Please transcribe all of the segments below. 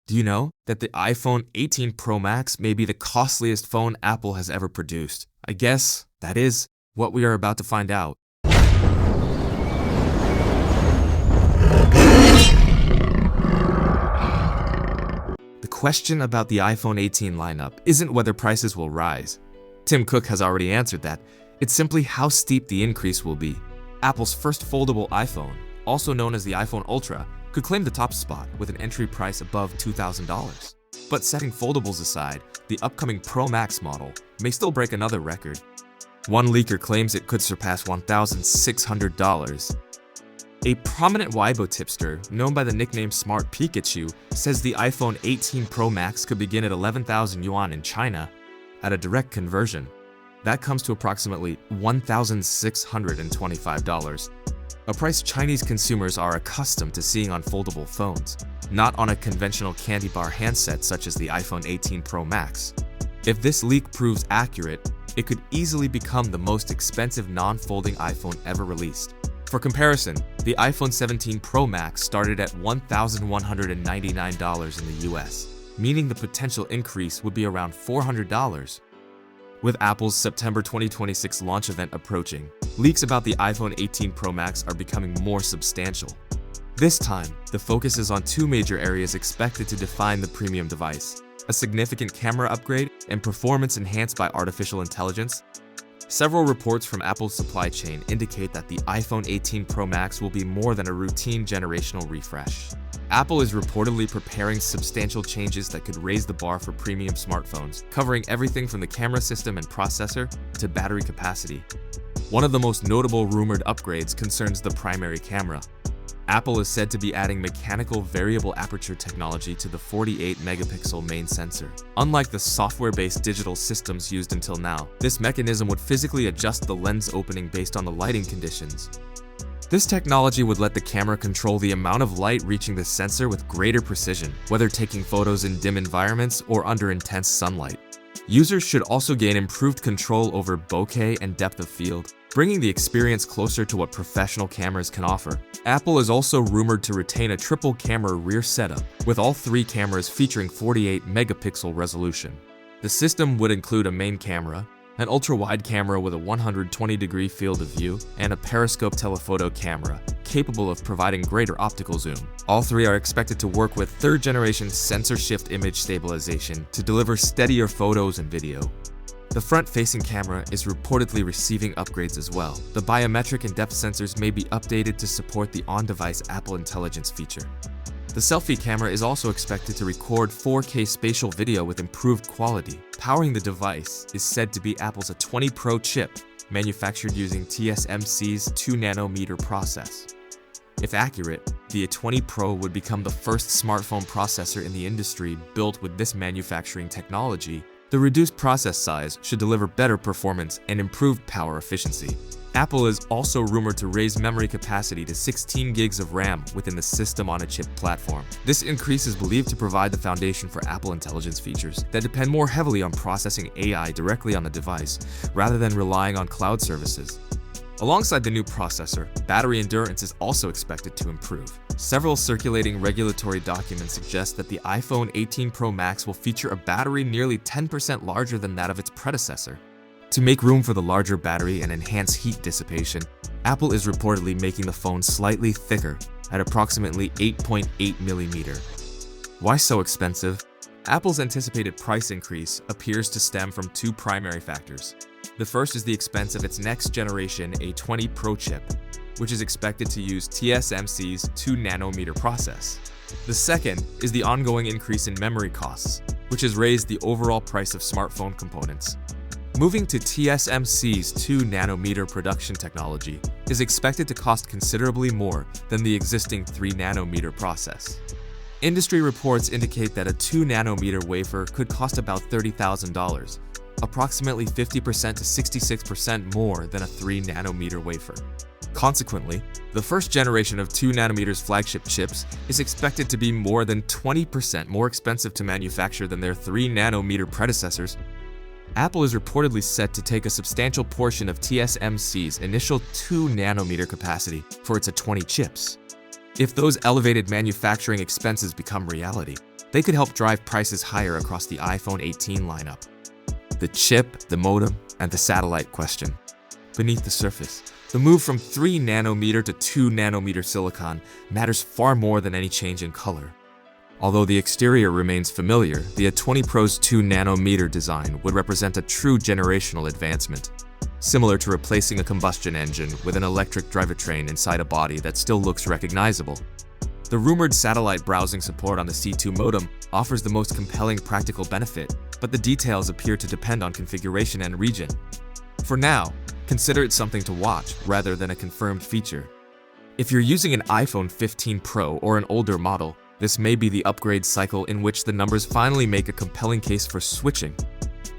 Do you know that the iPhone 18 Pro Max may be the costliest phone Apple has ever produced? I guess that is what we are about to find out. The question about the iPhone 18 lineup isn't whether prices will rise. Tim Cook has already answered that. It's simply how steep the increase will be. Apple's first foldable iPhone, also known as the iPhone Ultra, could claim the top spot with an entry price above $2,000. But setting foldables aside, the upcoming Pro Max model may still break another record. One leaker claims it could surpass $1,600. A prominent Weibo tipster, known by the nickname Smart Pikachu, says the iPhone 18 Pro Max could begin at 11,000 yuan in China. At a direct conversion, that comes to approximately $1,625, a price Chinese consumers are accustomed to seeing on foldable phones, not on a conventional candy bar handset such as the iPhone 18 Pro Max. If this leak proves accurate, it could easily become the most expensive non-folding iPhone ever released. For comparison, the iPhone 17 Pro Max started at $1,199 in the US, meaning the potential increase would be around $400. With Apple's September 2026 launch event approaching, leaks about the iPhone 18 Pro Max are becoming more substantial. This time, the focus is on two major areas expected to define the premium device: a significant camera upgrade and performance enhanced by artificial intelligence. Several reports from Apple's supply chain indicate that the iPhone 18 Pro Max will be more than a routine generational refresh. Apple is reportedly preparing substantial changes that could raise the bar for premium smartphones, covering everything from the camera system and processor to battery capacity. One of the most notable rumored upgrades concerns the primary camera. Apple is said to be adding mechanical variable aperture technology to the 48-megapixel main sensor. Unlike the software-based digital systems used until now, this mechanism would physically adjust the lens opening based on the lighting conditions. This technology would let the camera control the amount of light reaching the sensor with greater precision, whether taking photos in dim environments or under intense sunlight. Users should also gain improved control over bokeh and depth of field, bringing the experience closer to what professional cameras can offer. Apple is also rumored to retain a triple-camera rear setup, with all three cameras featuring 48-megapixel resolution. The system would include a main camera, an ultra-wide camera with a 120-degree field of view, and a periscope telephoto camera, capable of providing greater optical zoom. All three are expected to work with third-generation sensor shift image stabilization to deliver steadier photos and video. The front-facing camera is reportedly receiving upgrades as well. The biometric and depth sensors may be updated to support the on-device Apple Intelligence feature. The selfie camera is also expected to record 4K spatial video with improved quality. Powering the device is said to be Apple's A20 Pro chip, manufactured using TSMC's 2nm process. If accurate, the A20 Pro would become the first smartphone processor in the industry built with this manufacturing technology. The reduced process size should deliver better performance and improved power efficiency. Apple is also rumored to raise memory capacity to 16 gigs of RAM within the system-on-a-chip platform. This increase is believed to provide the foundation for Apple Intelligence features that depend more heavily on processing AI directly on the device, rather than relying on cloud services. Alongside the new processor, battery endurance is also expected to improve. Several circulating regulatory documents suggest that the iPhone 18 Pro Max will feature a battery nearly 10% larger than that of its predecessor. To make room for the larger battery and enhance heat dissipation, Apple is reportedly making the phone slightly thicker at approximately 8.8mm. Why so expensive? Apple's anticipated price increase appears to stem from two primary factors. The first is the expense of its next-generation A20 Pro chip, which is expected to use TSMC's 2nm process. The second is the ongoing increase in memory costs, which has raised the overall price of smartphone components. Moving to TSMC's 2nm production technology is expected to cost considerably more than the existing 3nm process. Industry reports indicate that a 2nm wafer could cost about $30,000, approximately 50% to 66% more than a 3nm wafer. Consequently, the first generation of 2nm's flagship chips is expected to be more than 20% more expensive to manufacture than their 3nm predecessors. Apple is reportedly set to take a substantial portion of TSMC's initial 2nm capacity for its A20 chips. If those elevated manufacturing expenses become reality, they could help drive prices higher across the iPhone 18 lineup. The chip, the modem, and the satellite question. Beneath the surface, the move from 3 nanometer to 2 nanometer silicon matters far more than any change in color. Although the exterior remains familiar, the A20 Pro's 2 nanometer design would represent a true generational advancement, similar to replacing a combustion engine with an electric drivetrain inside a body that still looks recognizable. The rumored satellite browsing support on the C2 modem offers the most compelling practical benefit, but the details appear to depend on configuration and region. For now, consider it something to watch rather than a confirmed feature. If you're using an iPhone 15 Pro or an older model, this may be the upgrade cycle in which the numbers finally make a compelling case for switching.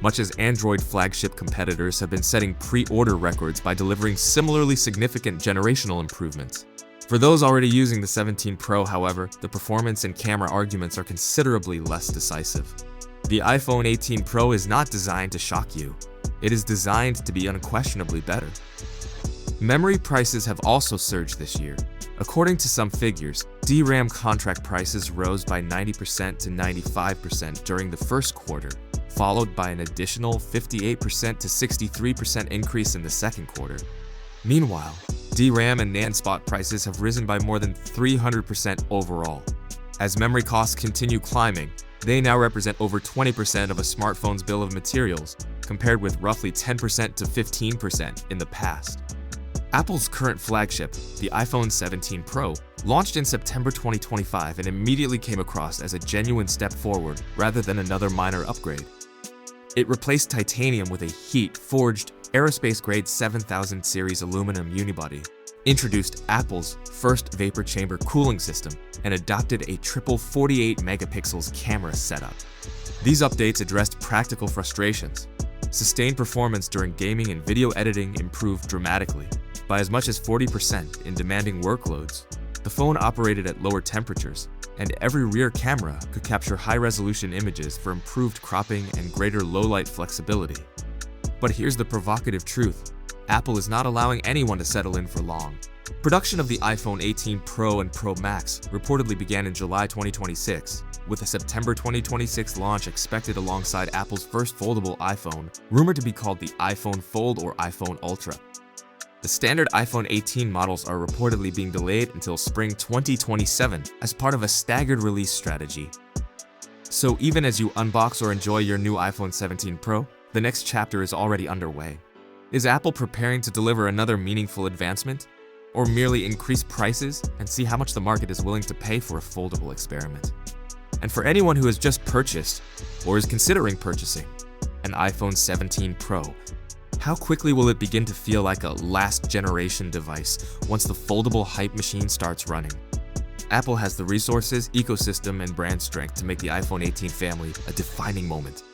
Much as Android flagship competitors have been setting pre-order records by delivering similarly significant generational improvements. For those already using the 17 Pro, however, the performance and camera arguments are considerably less decisive. The iPhone 18 Pro is not designed to shock you. It is designed to be unquestionably better. Memory prices have also surged this year. According to some figures, DRAM contract prices rose by 90% to 95% during the first quarter, followed by an additional 58% to 63% increase in the second quarter. Meanwhile, DRAM and NAND spot prices have risen by more than 300% overall. As memory costs continue climbing, they now represent over 20% of a smartphone's bill of materials, compared with roughly 10% to 15% in the past. Apple's current flagship, the iPhone 17 Pro, launched in September 2025 and immediately came across as a genuine step forward rather than another minor upgrade. It replaced titanium with a heat-forged, aerospace-grade 7000 series aluminum unibody, introduced Apple's first vapor chamber cooling system, and adopted a triple 48 megapixels camera setup. These updates addressed practical frustrations. Sustained performance during gaming and video editing improved dramatically, by as much as 40% in demanding workloads. The phone operated at lower temperatures, and every rear camera could capture high-resolution images for improved cropping and greater low-light flexibility. But here's the provocative truth. Apple is not allowing anyone to settle in for long. Production of the iPhone 18 Pro and Pro Max reportedly began in July 2026, with a September 2026 launch expected alongside Apple's first foldable iPhone, rumored to be called the iPhone Fold or iPhone Ultra. The standard iPhone 18 models are reportedly being delayed until spring 2027 as part of a staggered release strategy. So even as you unbox or enjoy your new iPhone 17 Pro, the next chapter is already underway. Is Apple preparing to deliver another meaningful advancement? Or merely increase prices and see how much the market is willing to pay for a foldable experiment? And for anyone who has just purchased, or is considering purchasing, an iPhone 17 Pro, how quickly will it begin to feel like a last-generation device once the foldable hype machine starts running? Apple has the resources, ecosystem, and brand strength to make the iPhone 18 family a defining moment.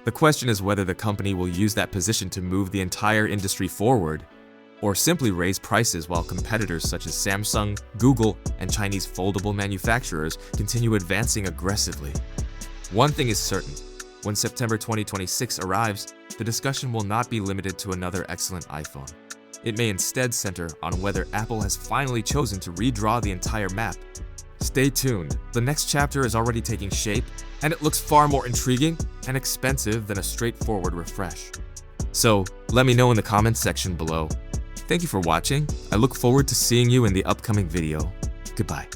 The question is whether the company will use that position to move the entire industry forward, or simply raise prices while competitors such as Samsung, Google, and Chinese foldable manufacturers continue advancing aggressively. One thing is certain. When September 2026 arrives, the discussion will not be limited to another excellent iPhone. It may instead center on whether Apple has finally chosen to redraw the entire map. Stay tuned. The next chapter is already taking shape, and it looks far more intriguing and expensive than a straightforward refresh. So, let me know in the comments section below. Thank you for watching. I look forward to seeing you in the upcoming video. Goodbye.